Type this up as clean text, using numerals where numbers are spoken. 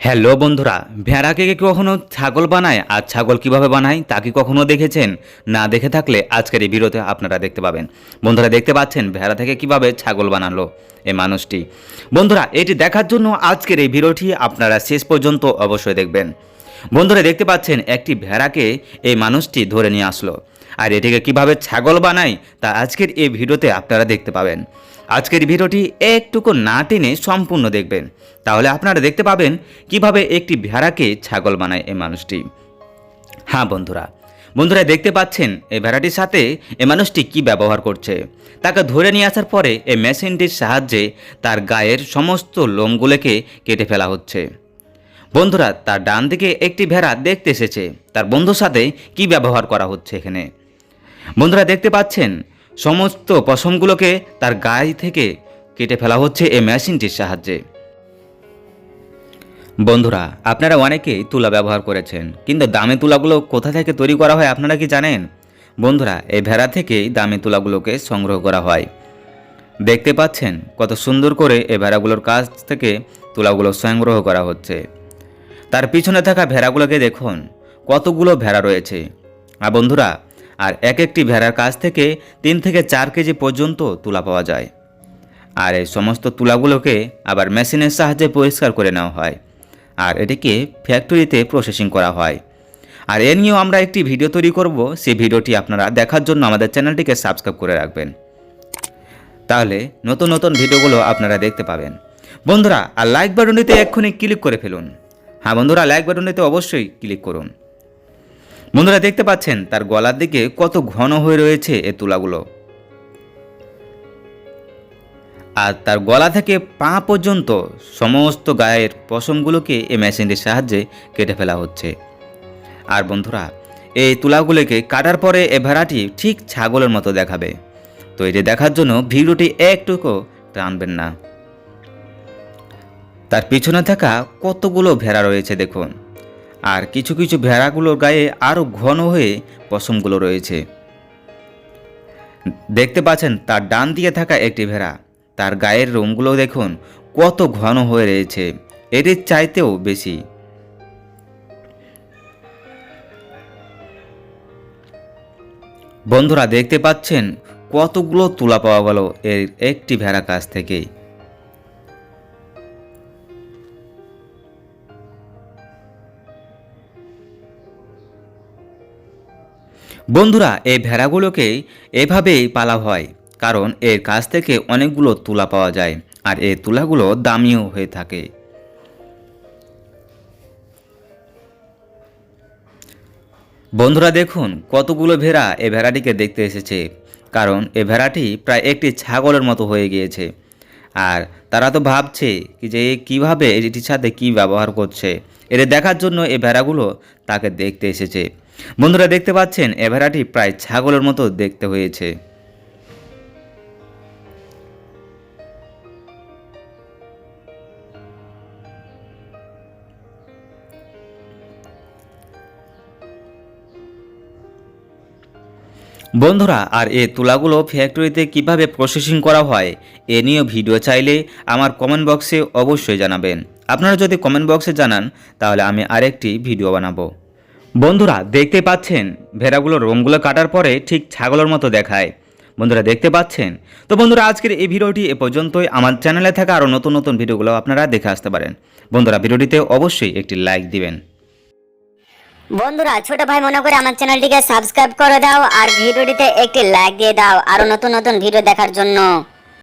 Hello বন্ধুরা, ভেড়াকে কি কখনো ছাগল বানায় আর ছাগল কিভাবে বানায় তা কি কখনো দেখেছেন? না দেখে থাকলে আজকের এই ভিডিওতে আপনারা দেখতে পাবেন। বন্ধুরা দেখতে পাচ্ছেন ভেড়া থেকে কিভাবে ছাগল বানালো এই মানুষটি। বন্ধুরা এটি দেখার জন্য আজকের এই ভিডিওটি আপনারা শেষ পর্যন্ত অবশ্যই দেখবেন। বন্ধুরা দেখতে পাচ্ছেন একটি ভেড়াকে এই মানুষটি ধরে নিয়ে আসলো, আর এটিকে কিভাবে ছাগল বানায় তা আজকের এই ভিডিওতে আপনারা দেখতে পাবেন। আজকের ভিডিওটি একটুকু না টেনে সম্পূর্ণ দেখবেন, তাহলে আপনারা দেখতে পাবেন কিভাবে একটি ভেড়াকে ছাগল বানায় এই মানুষটি। হ্যাঁ বন্ধুরা বন্ধুরা দেখতে পাচ্ছেন এই ভেড়াটির সাথে এই মানুষটি কি ব্যবহার করছে। তাকে ধরে নিয়ে আসার পরে এই মেশিনটির সাহায্যে তার গায়ের সমস্ত লোমগুলোকে কেটে ফেলা হচ্ছে। বন্ধুরা তার ডান দিকে একটি ভেড়া দেখতে এসেছে তার বন্ধুর সাথে কি ব্যবহার করা হচ্ছে এখানে। বন্ধুরা দেখতে পাচ্ছেন সমস্ত পশমগুলোকে তার গায়ে থেকে কেটে ফেলা হচ্ছে এই মেশিনটির সাহায্যে। বন্ধুরা আপনারা অনেকেই তুলা ব্যবহার করেছেন, কিন্তু দামি তুলাগুলো কোথা থেকে তৈরি করা হয় আপনারা কি জানেন? বন্ধুরা এই ভেড়া থেকেই দামি তুলাগুলোকে সংগ্রহ করা হয়। দেখতে পাচ্ছেন কত সুন্দর করে এই ভেড়াগুলোর কাছ থেকে তুলাগুলো সংগ্রহ করা হচ্ছে। তার পিছনে থাকা ভেড়াগুলোকে দেখুন, কতগুলো ভেড়া রয়েছে। আর বন্ধুরা আর এক একটি ভেড়ার কাছ থেকে 3 থেকে 4 কেজি পর্যন্ত তুলা পাওয়া যায়। আর এই সমস্ত তুলাগুলোকে আবার মেশিনের সাহায্যে পরিষ্কার করে নেওয়া হয়, আর এটিকে ফ্যাক্টরিতে প্রসেসিং করা হয়। আর এ নিয়েও আমরা একটি ভিডিও তৈরি করব, সেই ভিডিওটি আপনারা দেখার জন্য আমাদের চ্যানেলটিকে সাবস্ক্রাইব করে রাখবেন, তাহলে নতুন নতুন ভিডিওগুলো আপনারা দেখতে পাবেন। বন্ধুরা আর লাইক বাটনটিতে এক্ষুনি ক্লিক করে ফেলুন। হ্যাঁ বন্ধুরা লাইক বাটনটিতে অবশ্যই ক্লিক করুন। বন্ধুরা দেখতে পাচ্ছেন তার গলার দিকে কত ঘন হয়ে রয়েছে এই তুলাগুলো, আর তার গলা থেকে পা পর্যন্ত সমস্ত গায়ের পশমগুলোকে এই মেশিনটির সাহায্যে কেটে ফেলা হচ্ছে। আর বন্ধুরা এই তুলাগুলোকে কাটার পরে এ ভেড়াটি ঠিক ছাগলের মতো দেখাবে। তো এটি দেখার জন্য ভিডিওটি একটুকু টানবেন না। তার পিছনে থাকা কতগুলো ভেড়া রয়েছে দেখুন, আর কিছু কিছু ভেড়াগুলোর গায়ে আরও ঘন হয়ে পশমগুলো রয়েছে। দেখতে পাচ্ছেন তার ডান দিকে থাকা একটি ভেড়া, তার গায়ের রোমগুলো দেখুন কত ঘন হয়ে রয়েছে, এটির চাইতেও বেশি। বন্ধুরা দেখতে পাচ্ছেন কতগুলো তুলা পাওয়া গেল এর একটি ভেড়া কাছ থেকে। বন্ধুরা এই ভেড়াগুলোকে এভাবেই পালা হয়, কারণ এর কাছ থেকে অনেকগুলো তুলা পাওয়া যায়, আর এই তুলাগুলো দামিও হয়ে থাকে। বন্ধুরা দেখুন কতগুলো ভেড়া এই ভেড়াটিকে দেখতে এসেছে, কারণ এই ভেড়াটি প্রায় একটি ছাগলের মতো হয়ে গিয়েছে। আর তারা তো ভাবছে কি যে কীভাবে এটির সাথে কি ব্যবহার করছে, এটা দেখার জন্য এই ভেড়াগুলো তাকে দেখতে এসেছে। বন্ধুরা দেখতে পাচ্ছেন এ ভেড়াটি প্রায় ছাগলের মতো দেখতে হয়েছে। বন্ধুরা আর এই তুলাগুলো ফ্যাক্টরিতে কিভাবে প্রসেসিং করা হয় এ নিয়ে ভিডিও চাইলে আমার কমেন্ট বক্সে অবশ্যই জানাবেন। আপনারা যদি কমেন্ট বক্সে জানান তাহলে আমি আরেকটি ভিডিও বানাবো। বন্ধুরা দেখতে পাচ্ছেন ভেড়াগুলোর রোমগুলো কাটার পরে ঠিক ছাগলের মতো দেখায়। বন্ধুরা দেখতে পাচ্ছেন। তো বন্ধুরা আজকের এই ভিডিওটি এ পর্যন্তই। আমার চ্যানেলে থাকা আরও নতুন নতুন ভিডিওগুলো আপনারা দেখে আসতে পারেন। বন্ধুরা ভিডিওটিতে অবশ্যই একটি লাইক দিবেন। বন্ধুরা ছোট ভাই মনে করে আমার চ্যানেলটিকে সাবস্ক্রাইব করে দাও আর ভিডিওটিতে একটি লাইক দিয়ে দাও আরো নতুন নতুন ভিডিও দেখার জন্য।